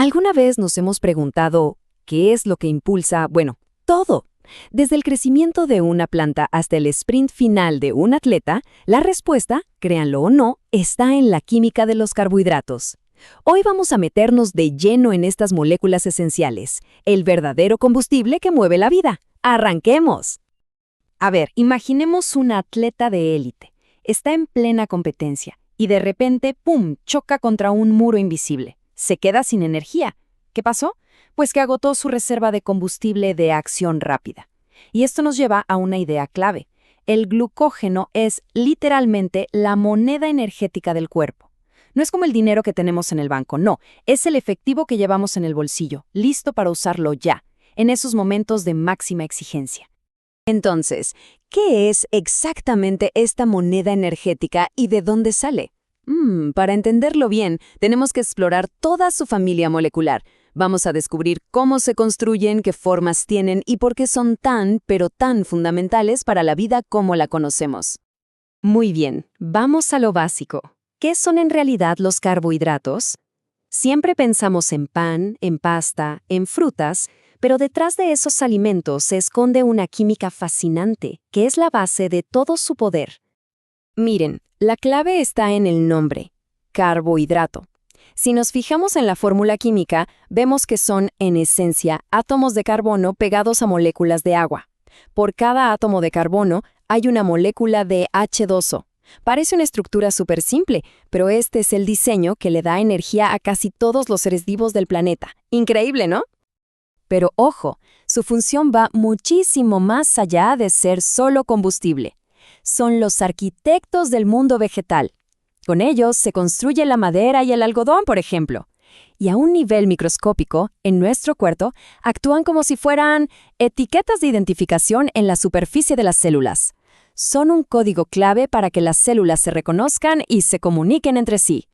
¿Alguna vez nos hemos preguntado qué es lo que impulsa, bueno, todo? Desde el crecimiento de una planta hasta el sprint final de un atleta, la respuesta, créanlo o no, está en la química de los carbohidratos. Hoy vamos a meternos de lleno en estas moléculas esenciales, el verdadero combustible que mueve la vida. ¡Arranquemos! A ver, imaginemos un atleta de élite. Está en plena competencia y de repente, ¡pum!, choca contra un muro invisible. Se queda sin energía. ¿Qué pasó? Pues que agotó su reserva de combustible de acción rápida. Y esto nos lleva a una idea clave. El glucógeno es literalmente la moneda energética del cuerpo. No es como el dinero que tenemos en el banco, no. Es el efectivo que llevamos en el bolsillo, listo para usarlo ya, en esos momentos de máxima exigencia. Entonces, ¿qué es exactamente esta moneda energética y de dónde sale? Para entenderlo bien, tenemos que explorar toda su familia molecular. Vamos a descubrir cómo se construyen, qué formas tienen y por qué son tan, pero tan fundamentales para la vida como la conocemos. Muy bien, vamos a lo básico. ¿Qué son en realidad los carbohidratos? Siempre pensamos en pan, en pasta, en frutas, pero detrás de esos alimentos se esconde una química fascinante, que es la base de todo su poder. Miren, la clave está en el nombre, carbohidrato. Si nos fijamos en la fórmula química, vemos que son, en esencia, átomos de carbono pegados a moléculas de agua. Por cada átomo de carbono hay una molécula de H2O. Parece una estructura súper simple, pero este es el diseño que le da energía a casi todos los seres vivos del planeta. Increíble, ¿no? Pero ojo, su función va muchísimo más allá de ser solo combustible. Son los arquitectos del mundo vegetal. Con ellos se construye la madera y el algodón, por ejemplo. Y a un nivel microscópico, en nuestro cuerpo, actúan como si fueran etiquetas de identificación en la superficie de las células. Son un código clave para que las células se reconozcan y se comuniquen entre sí.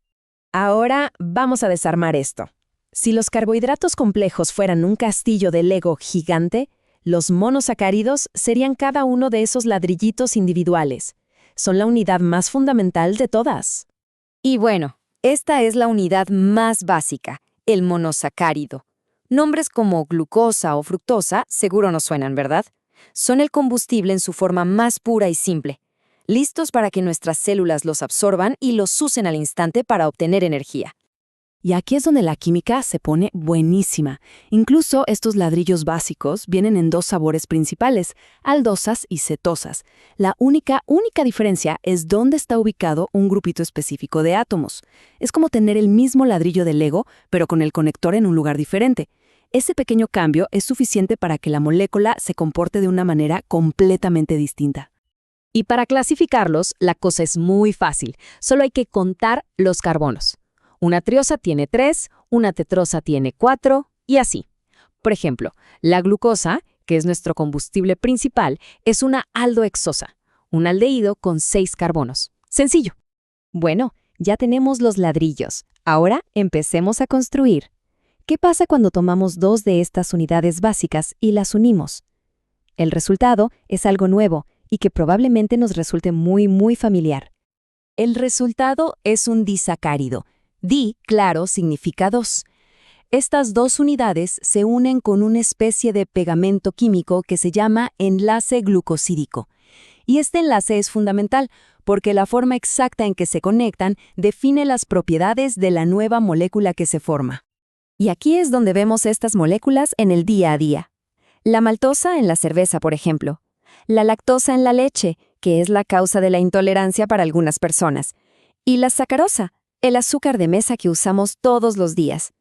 Ahora vamos a desarmar esto. Si los carbohidratos complejos fueran un castillo de Lego gigante, los monosacáridos serían cada uno de esos ladrillitos individuales. Son la unidad más fundamental de todas. Y bueno, esta es la unidad más básica, el monosacárido. Nombres como glucosa o fructosa seguro nos suenan, ¿verdad? Son el combustible en su forma más pura y simple, listos para que nuestras células los absorban y los usen al instante para obtener energía. Y aquí es donde la química se pone buenísima. Incluso estos ladrillos básicos vienen en dos sabores principales, aldosas y cetosas. La única diferencia es dónde está ubicado un grupito específico de átomos. Es como tener el mismo ladrillo de Lego, pero con el conector en un lugar diferente. Ese pequeño cambio es suficiente para que la molécula se comporte de una manera completamente distinta. Y para clasificarlos, la cosa es muy fácil. Solo hay que contar los carbonos. Una triosa tiene 3, una tetrosa tiene 4 y así. Por ejemplo, la glucosa, que es nuestro combustible principal, es una aldohexosa, un aldehído con 6 carbonos. Sencillo. Bueno, ya tenemos los ladrillos. Ahora empecemos a construir. ¿Qué pasa cuando tomamos dos de estas unidades básicas y las unimos? El resultado es algo nuevo y que probablemente nos resulte muy familiar. El resultado es un disacárido. Di, claro, significa 2. Estas dos unidades se unen con una especie de pegamento químico que se llama enlace glucosídico. Y este enlace es fundamental porque la forma exacta en que se conectan define las propiedades de la nueva molécula que se forma. Y aquí es donde vemos estas moléculas en el día a día. La maltosa en la cerveza, por ejemplo. La lactosa en la leche, que es la causa de la intolerancia para algunas personas. Y la sacarosa, el azúcar de mesa que usamos todos los días.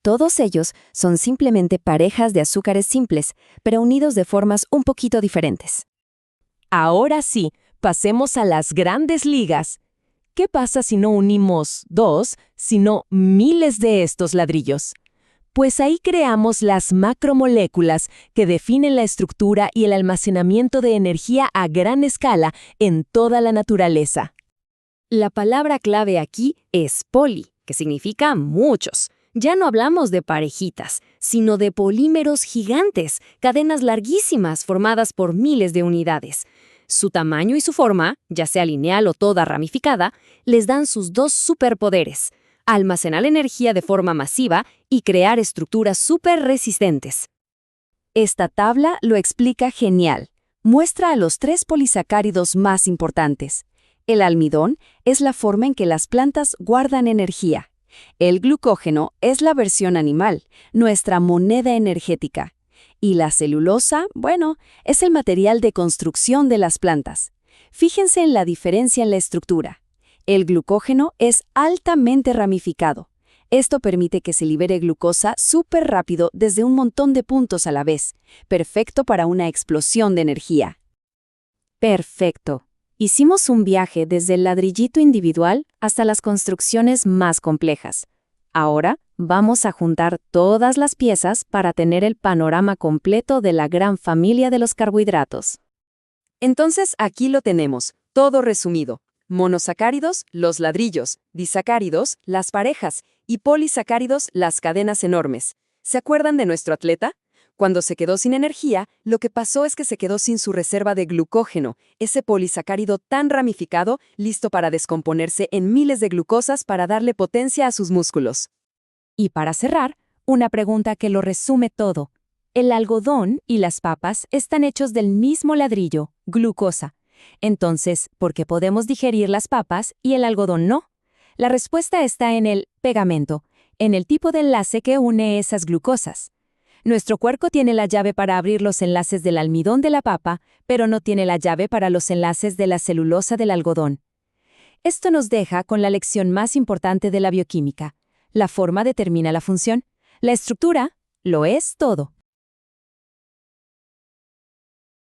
Todos ellos son simplemente parejas de azúcares simples, pero unidos de formas un poquito diferentes. Ahora sí, pasemos a las grandes ligas. ¿Qué pasa si no unimos 2, sino miles de estos ladrillos? Pues ahí creamos las macromoléculas que definen la estructura y el almacenamiento de energía a gran escala en toda la naturaleza. La palabra clave aquí es poli, que significa muchos. Ya no hablamos de parejitas, sino de polímeros gigantes, cadenas larguísimas formadas por miles de unidades. Su tamaño y su forma, ya sea lineal o toda ramificada, les dan sus dos superpoderes: almacenar energía de forma masiva y crear estructuras súper resistentes. Esta tabla lo explica genial. Muestra a los 3 polisacáridos más importantes. El almidón es la forma en que las plantas guardan energía. El glucógeno es la versión animal, nuestra moneda energética. Y la celulosa, bueno, es el material de construcción de las plantas. Fíjense en la diferencia en la estructura. El glucógeno es altamente ramificado. Esto permite que se libere glucosa súper rápido desde un montón de puntos a la vez, perfecto para una explosión de energía. Perfecto. Hicimos un viaje desde el ladrillito individual hasta las construcciones más complejas. Ahora vamos a juntar todas las piezas para tener el panorama completo de la gran familia de los carbohidratos. Entonces aquí lo tenemos, todo resumido. Monosacáridos, los ladrillos, disacáridos, las parejas, y polisacáridos, las cadenas enormes. ¿Se acuerdan de nuestro atleta? Cuando se quedó sin energía, lo que pasó es que se quedó sin su reserva de glucógeno, ese polisacárido tan ramificado, listo para descomponerse en miles de glucosas para darle potencia a sus músculos. Y para cerrar, una pregunta que lo resume todo. El algodón y las papas están hechos del mismo ladrillo, glucosa. Entonces, ¿por qué podemos digerir las papas y el algodón no? La respuesta está en el pegamento, en el tipo de enlace que une esas glucosas. Nuestro cuerpo tiene la llave para abrir los enlaces del almidón de la papa, pero no tiene la llave para los enlaces de la celulosa del algodón. Esto nos deja con la lección más importante de la bioquímica. La forma determina la función. La estructura lo es todo.